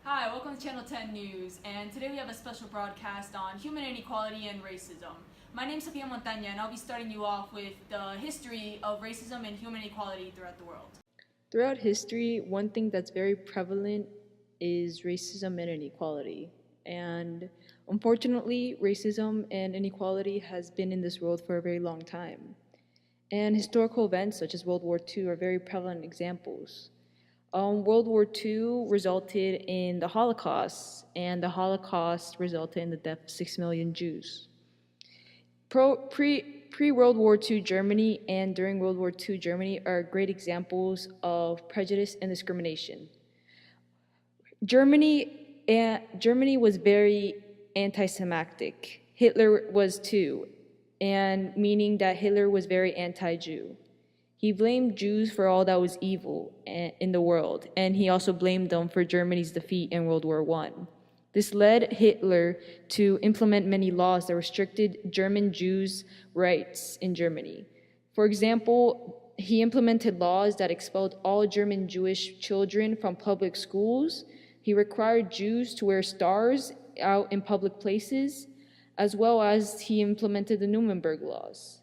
Hi, welcome to Channel 10 News, and today we have a special broadcast on human inequality and racism. My name is Sofia Montaña, and I'll be starting you off with the history of racism and human inequality throughout the world. Throughout history, one thing that's very prevalent is racism and inequality. And unfortunately, racism and inequality has been in this world for a very long time. And historical events such as World War II are very prevalent examples. World War II resulted in the Holocaust, and the Holocaust resulted in the death of 6 million Jews. Pre World War II Germany and during World War II Germany are great examples of prejudice and discrimination. Germany was very anti-Semitic. Hitler was too, and meaning that Hitler was very anti-Jew. He blamed Jews for all that was evil in the world, and he also blamed them for Germany's defeat in World War I. This led Hitler to implement many laws that restricted German Jews' rights in Germany. For example, he implemented laws that expelled all German Jewish children from public schools. He required Jews to wear stars out in public places, as well as he implemented the Nuremberg laws.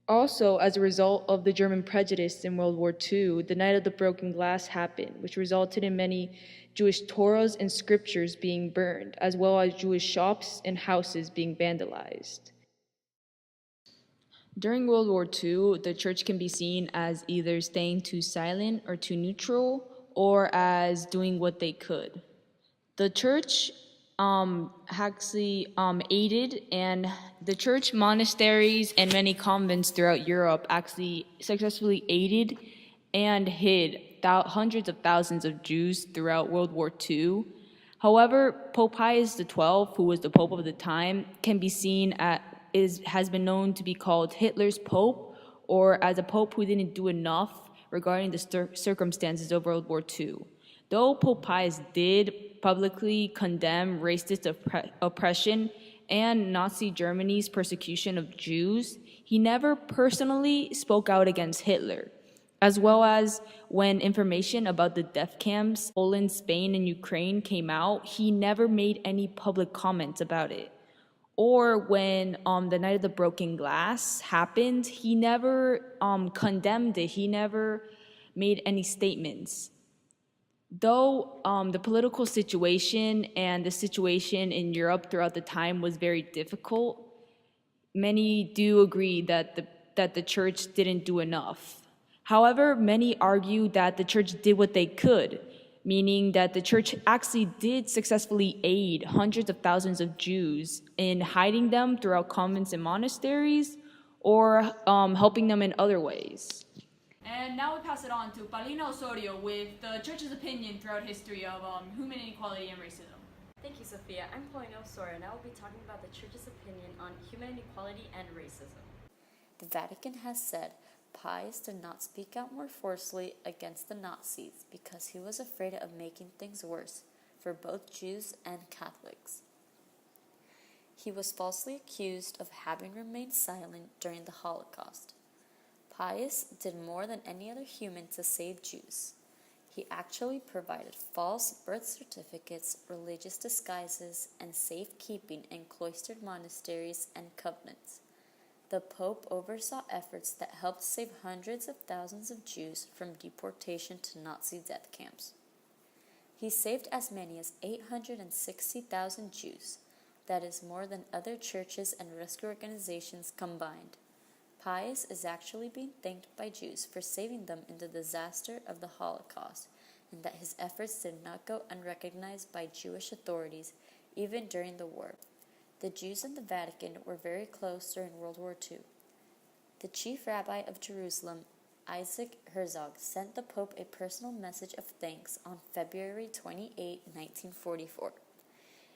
Also, as a result of the German prejudice in World War II, the Night of the Broken Glass happened, which resulted in many Jewish Torahs and scriptures being burned, as well as Jewish shops and houses being vandalized. During World War II, the church can be seen as either staying too silent or too neutral, or as doing what they could. The church actually aided, and the church, monasteries, and many convents throughout Europe actually successfully aided and hid hundreds of thousands of Jews throughout World War II. However, Pope Pius XII, who was the Pope of the time, can be seen has been known to be called Hitler's Pope, or as a Pope who didn't do enough regarding the circumstances of World War II. Though Pope Pius did publicly condemn racist oppression and Nazi Germany's persecution of Jews, he never personally spoke out against Hitler, as well as when information about the death camps, Poland, Spain, and Ukraine came out, he never made any public comments about it. Or when the Night of the Broken Glass happened, he never condemned it. He never made any statements. Though the political situation and the situation in Europe throughout the time was very difficult, many do agree that the church didn't do enough. However, many argue that the church did what they could, meaning that the church actually did successfully aid hundreds of thousands of Jews in hiding them throughout convents and monasteries, or helping them in other ways. And now we pass it on to Paulina Osorio with the church's opinion throughout history of human inequality and racism. Thank you, Sophia. I'm Paulina Osorio, and I will be talking about the church's opinion on human inequality and racism. The Vatican has said Pius did not speak out more forcefully against the Nazis because he was afraid of making things worse for both Jews and Catholics. He was falsely accused of having remained silent during the Holocaust. Pius did more than any other human to save Jews. He actually provided false birth certificates, religious disguises, and safekeeping in cloistered monasteries and convents. The Pope oversaw efforts that helped save hundreds of thousands of Jews from deportation to Nazi death camps. He saved as many as 860,000 Jews, that is more than other churches and rescue organizations combined. Pius is actually being thanked by Jews for saving them in the disaster of the Holocaust, and that his efforts did not go unrecognized by Jewish authorities even during the war. The Jews in the Vatican were very close during World War II. The chief rabbi of Jerusalem, Isaac Herzog, sent the Pope a personal message of thanks on February 28, 1944.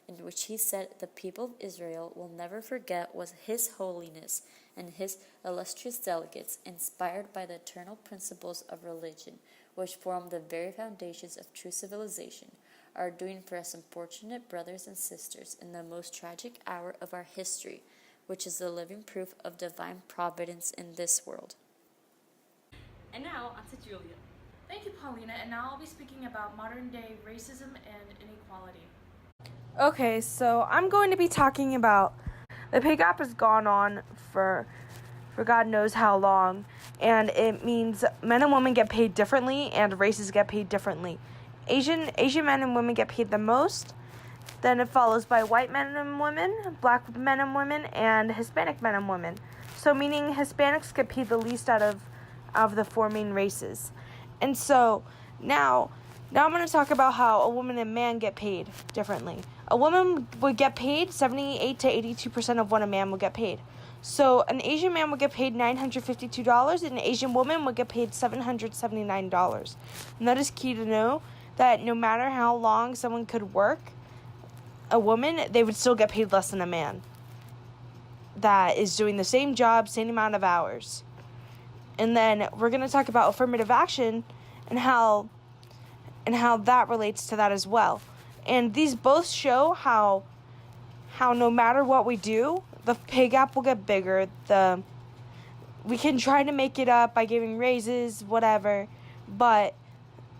In which he said the people of Israel will never forget what His Holiness and his illustrious delegates, inspired by the eternal principles of religion, which form the very foundations of true civilization, are doing for us unfortunate brothers and sisters in the most tragic hour of our history, which is the living proof of divine providence in this world. And now, on to Julia. Thank you, Paulina, and now I'll be speaking about modern-day racism and inequality. Okay, so I'm going to be talking about the pay gap has gone on for God knows how long, and it means men and women get paid differently and races get paid differently. Asian men and women get paid the most, then it follows by white men and women, black men and women, and Hispanic men and women. So meaning Hispanics get paid the least out of the four main races. And so now I'm going to talk about how a woman and man get paid differently. A woman would get paid 78 to 82% of what a man would get paid. So an Asian man would get paid $952, and an Asian woman would get paid $779. And that is key to know, that no matter how long someone could work, a woman, they would still get paid less than a man that is doing the same job, same amount of hours. And then we're going to talk about affirmative action and how that relates to that as well. And these both show how no matter what we do, the pay gap will get bigger. We can try to make it up by giving raises, whatever, but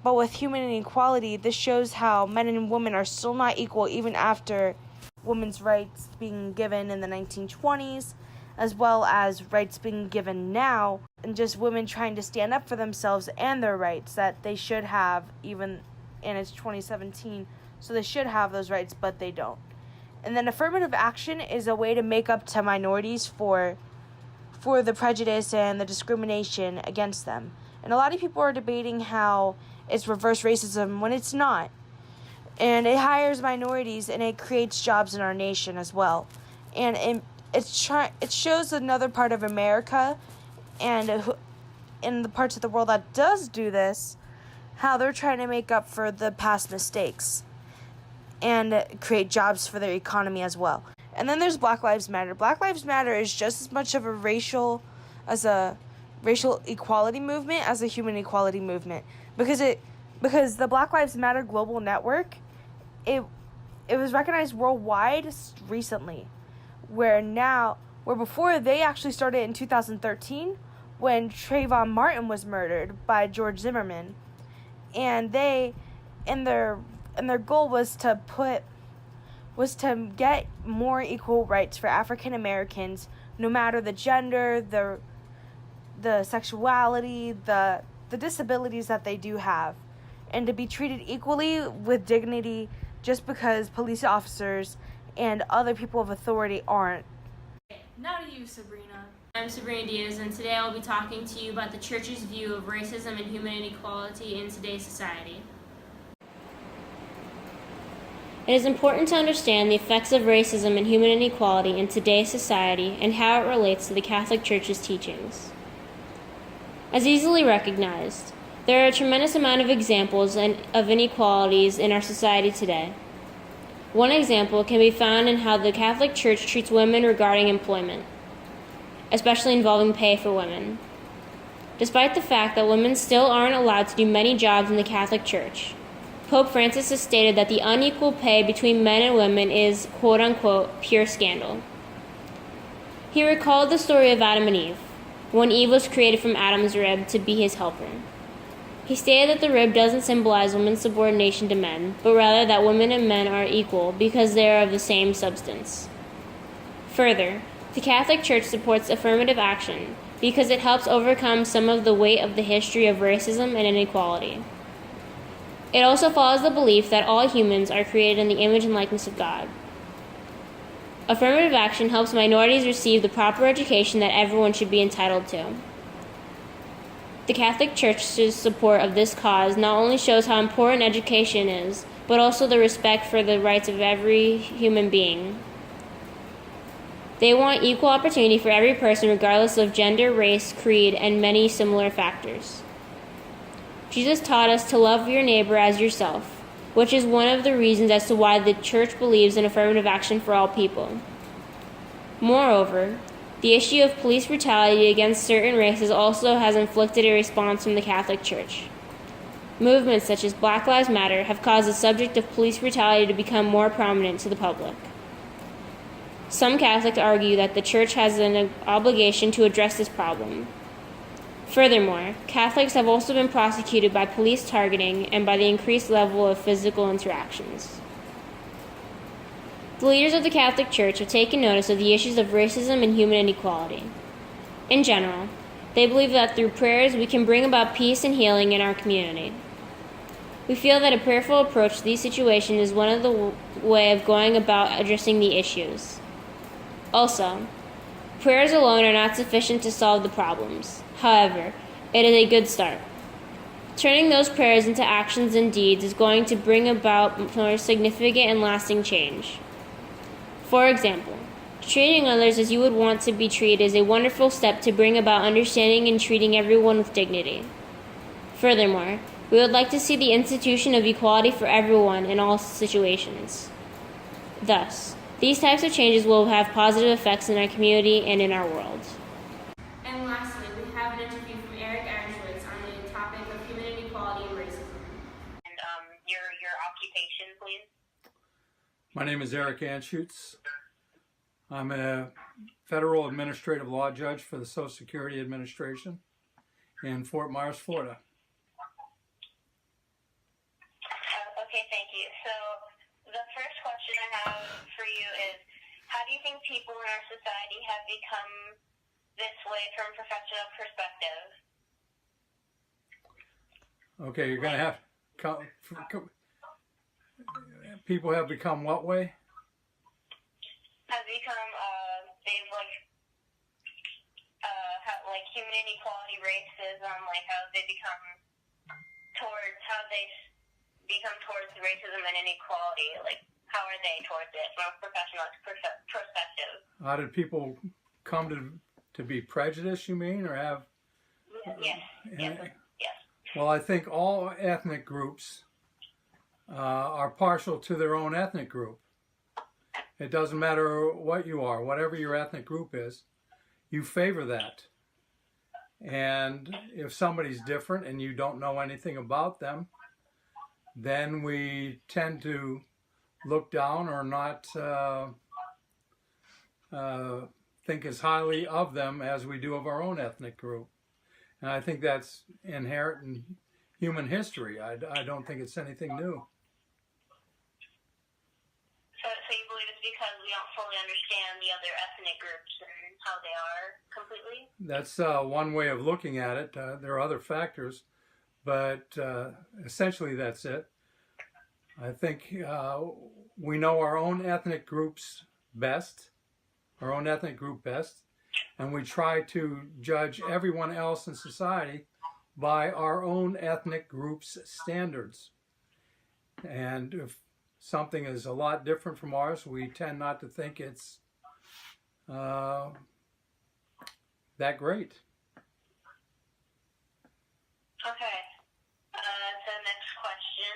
with human inequality, this shows how men and women are still not equal even after women's rights being given in the 1920s, as well as rights being given now, and just women trying to stand up for themselves and their rights that they should have, even and it's 2017, so they should have those rights, but they don't. And then affirmative action is a way to make up to minorities for the prejudice and the discrimination against them. And a lot of people are debating how it's reverse racism when it's not. And it hires minorities and it creates jobs in our nation as well. And it shows another part of America and in the parts of the world that does do this, how they're trying to make up for the past mistakes and create jobs for their economy as well. And then there's Black Lives Matter. Black Lives Matter is just as much of a racial equality movement as a human equality movement, because the Black Lives Matter global network, it was recognized worldwide recently, where before they actually started in 2013 when Trayvon Martin was murdered by George Zimmerman, and their goal was to get more equal rights for African Americans, no matter the gender, the sexuality, the disabilities that they do have, and to be treated equally with dignity just because police officers and other people of authority aren't. Now to you, Sabrina. I'm Sabrina Diaz, and today I'll be talking to you about the Church's view of racism and human inequality in today's society. It is important to understand the effects of racism and human inequality in today's society and how it relates to the Catholic Church's teachings. As easily recognized, there are a tremendous amount of examples of inequalities in our society today. One example can be found in how the Catholic Church treats women regarding employment, especially involving pay for women. Despite the fact that women still aren't allowed to do many jobs in the Catholic Church, Pope Francis has stated that the unequal pay between men and women is, quote-unquote, pure scandal. He recalled the story of Adam and Eve, when Eve was created from Adam's rib to be his helper. He stated that the rib doesn't symbolize women's subordination to men, but rather that women and men are equal because they are of the same substance. Further, the Catholic Church supports affirmative action because it helps overcome some of the weight of the history of racism and inequality. It also follows the belief that all humans are created in the image and likeness of God. Affirmative action helps minorities receive the proper education that everyone should be entitled to. The Catholic Church's support of this cause not only shows how important education is, but also the respect for the rights of every human being. They want equal opportunity for every person regardless of gender, race, creed, and many similar factors. Jesus taught us to love your neighbor as yourself, which is one of the reasons as to why the Church believes in affirmative action for all people. Moreover, the issue of police brutality against certain races also has inflicted a response from the Catholic Church. Movements such as Black Lives Matter have caused the subject of police brutality to become more prominent to the public. Some Catholics argue that the Church has an obligation to address this problem. Furthermore, Catholics have also been prosecuted by police targeting and by the increased level of physical interactions. The leaders of the Catholic Church have taken notice of the issues of racism and human inequality. In general, they believe that through prayers we can bring about peace and healing in our community. We feel that a prayerful approach to these situations is one of the way of going about addressing the issues. Also, prayers alone are not sufficient to solve the problems. However, it is a good start. Turning those prayers into actions and deeds is going to bring about more significant and lasting change. For example, treating others as you would want to be treated is a wonderful step to bring about understanding and treating everyone with dignity. Furthermore, we would like to see the institution of equality for everyone in all situations. Thus, these types of changes will have positive effects in our community and in our world. And lastly, we have an interview from Eric Anschwitz on the topic of human inequality and racism. And your occupation, please. My name is Eric Anschutz. I'm a federal administrative law judge for the Social Security Administration in Fort Myers, Florida. Okay, thank you. So the first question I have for you is, how do you think people in our society have become this way from a professional perspective? Okay, you're going to have people have become what way? Have become they've like human inequality, racism, like how they become towards racism and inequality. Like, how are they towards it from a professional perspective? How did people come to be prejudiced, you mean, or have? Yes. Yes. Well, I think all ethnic groups are partial to their own ethnic group. It doesn't matter what you are, whatever your ethnic group is, you favor that. And if somebody's different and you don't know anything about them, then we tend to look down or not think as highly of them as we do of our own ethnic group. And I think that's inherent in human history. I don't think it's anything new. So you believe it's because we don't fully understand the other ethnic groups and how they are completely? That's one way of looking at it. There are other factors, but essentially that's it. I think we know our own ethnic groups best, and we try to judge everyone else in society by our own ethnic group's standards. And if something is a lot different from ours, we tend not to think it's that great. Okay. So next question.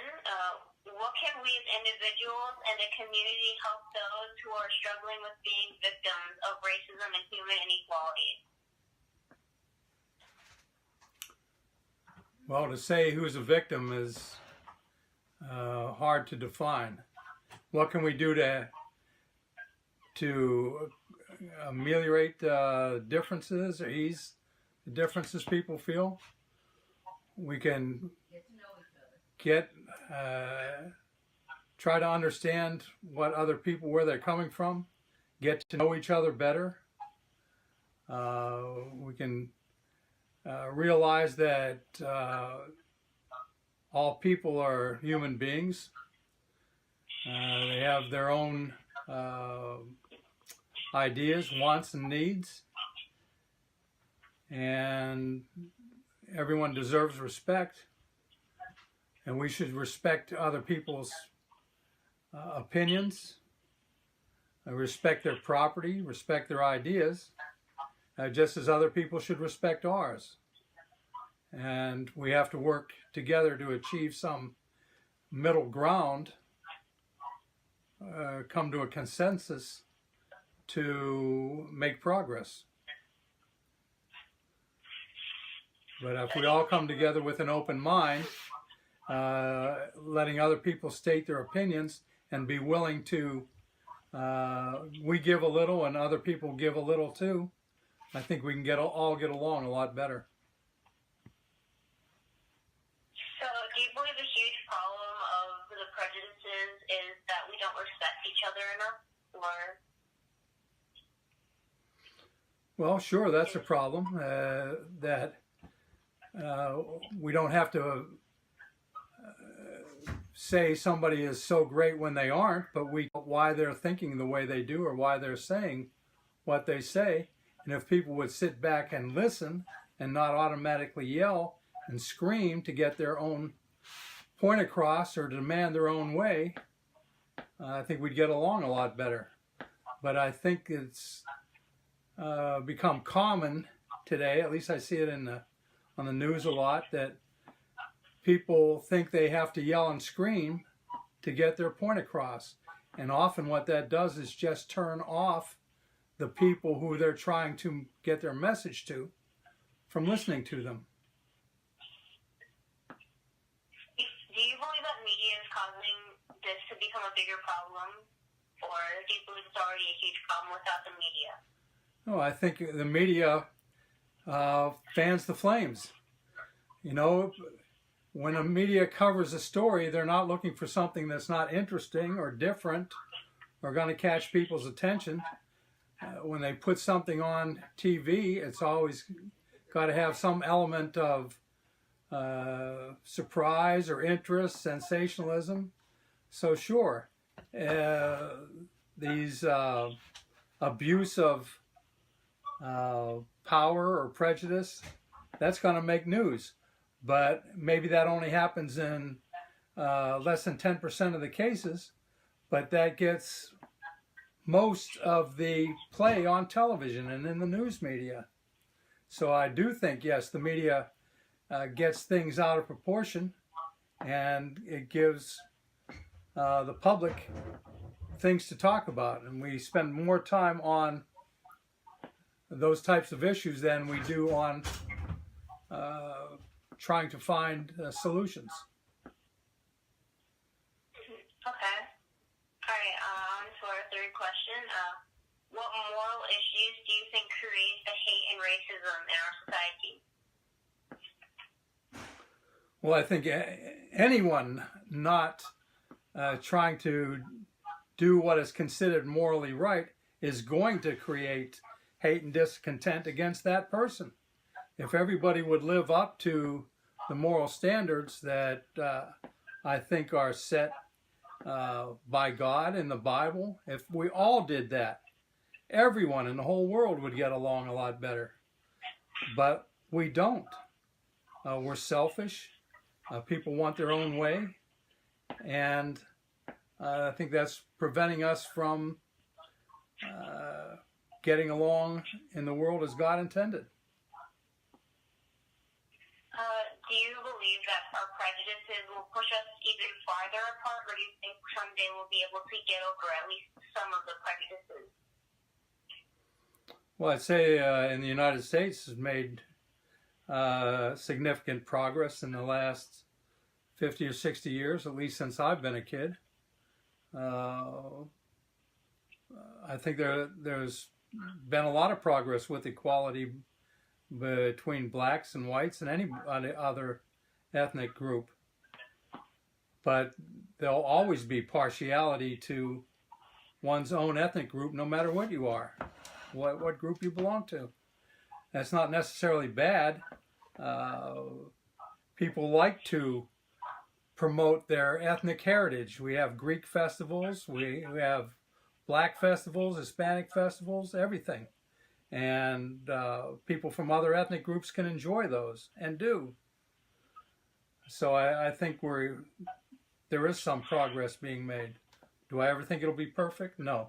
What can we as individuals and the community help those who are struggling with being victims of racism and human inequality? Well, to say who's a victim is hard to define. What can we do to ameliorate differences or ease the differences people feel? We can try to understand what other people, where they're coming from, get to know each other better. We can realize that all people are human beings. They have their own ideas, wants, and needs, and everyone deserves respect, and we should respect other people's opinions, respect their property, respect their ideas, just as other people should respect ours. And we have to work together to achieve some middle ground, come to a consensus to make progress. But if we all come together with an open mind, letting other people state their opinions and be willing to, we give a little and other people give a little too, I think we can all get along a lot better. do you believe a huge problem of the prejudices is that we don't respect each other enough? Or Well, sure, that's a problem. That we don't have to say somebody is so great when they aren't, but why they're thinking the way they do or why they're saying what they say. And if people would sit back and listen and not automatically yell and scream to get their own point across or demand their own way, I think we'd get along a lot better. But I think it's become common today, at least I see it on the news a lot, that people think they have to yell and scream to get their point across. And often what that does is just turn off the people who they're trying to get their message to from listening to them. do you believe that media is causing this to become a bigger problem? Or do you believe it's already a huge problem without the media? No, I think the media fans the flames. You know, when a media covers a story, they're not looking for something that's not interesting or different or going to catch people's attention. When they put something on TV, it's always got to have some element of surprise or interest, sensationalism. So sure, these abuse of power or prejudice, that's going to make news. But maybe that only happens in less than 10% of the cases, but that gets most of the play on television and in the news media. So I do think, yes, the media gets things out of proportion, and it gives the public things to talk about. And we spend more time on those types of issues than we do on trying to find solutions. Okay. All right, on to our third question. What moral issues do you think create the hate and racism in our society? Well, I think anyone not trying to do what is considered morally right is going to create hate and discontent against that person. If everybody would live up to the moral standards that I think are set by God in the Bible, if we all did that, everyone in the whole world would get along a lot better. But we don't. We're selfish. People want their own way. And I think that's preventing us from getting along in the world as God intended. Do you believe that our prejudices will push us even farther apart, or do you think someday we'll be able to get over at least some of the prejudices? Well, I'd say in the United States has made significant progress in the last 50 or 60 years, at least since I've been a kid. I think there's been a lot of progress with equality between blacks and whites and any other ethnic group. But there'll always be partiality to one's own ethnic group, no matter what you are, what group you belong to. That's not necessarily bad. People like to promote their ethnic heritage. We have Greek festivals, we have black festivals, Hispanic festivals, everything. And people from other ethnic groups can enjoy those, and do. So I think there is some progress being made. Do I ever think it'll be perfect? No.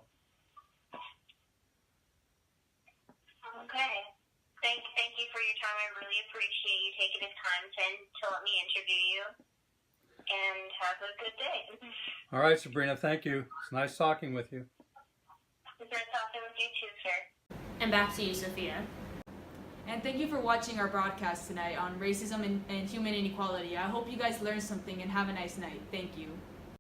Okay. Thank you for your time. I really appreciate you taking the time to let me interview you. And have a good day. All right, Sabrina, thank you. It's nice talking with you. It's nice talking with you too, sir. And back to you, Sophia. And thank you for watching our broadcast tonight on racism and human inequality. I hope you guys learned something and have a nice night. Thank you.